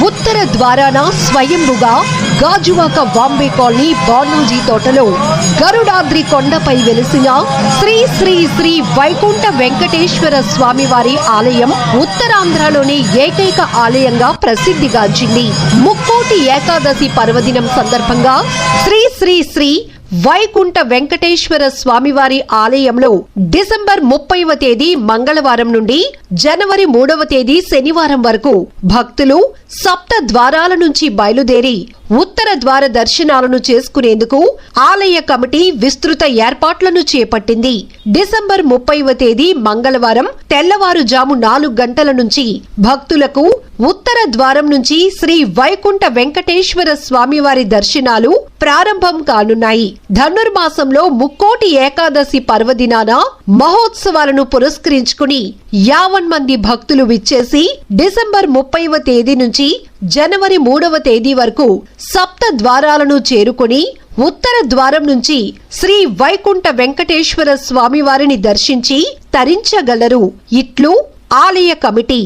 ఉత్తర ద్వారాన స్వయంభుగా Gajuwaka Bombay colony బానోజీ తోటలో గరుడాద్రి కొండపై వెలిసిన శ్రీ శ్రీ శ్రీ వైకుంఠ వెంకటేశ్వర స్వామివారి ఆలయం ఉత్తరాంధ్రలోని ఏకైక ఆలయంగా ప్రసిద్ధిగాంచింది. ముక్కోటి ఏకాదశి పర్వదినం సందర్భంగా శ్రీ శ్రీ శ్రీ వైకుంఠ వెంకటేశ్వర స్వామివారి ఆలయంలో డిసెంబర్ 30వ తేదీ మంగళవారం నుండి జనవరి 3వ తేదీ శనివారం వరకు భక్తులు సప్త ద్వారాల నుంచి బయలుదేరి ఉత్తర ద్వార దర్శనాలను చేసుకునేందుకు ఆలయ కమిటీ విస్తృత ఏర్పాట్లను చేపట్టింది. డిసెంబర్ 30వ తేదీ మంగళవారం తెల్లవారుజాము 4 గంటల నుంచి భక్తులకు ఉత్తర ద్వారం నుంచి శ్రీ వైకుంఠ వెంకటేశ్వర స్వామివారి దర్శనాలు ప్రారంభం కానున్నాయి. ధనుర్మాసంలో ముక్కోటి ఏకాదశి పర్వదినాన మహోత్సవాలను పురస్కరించుకుని 50 మంది భక్తులు విచ్చేసి డిసెంబర్ 30వ తేదీ నుంచి జనవరి 3వ తేదీ వరకు సప్త ద్వారాలను చేరుకుని ఉత్తర ద్వారం నుంచి శ్రీ వైకుంఠ వెంకటేశ్వర స్వామివారిని దర్శించి తరించగలరు. ఇట్లు ఆలయ కమిటీ.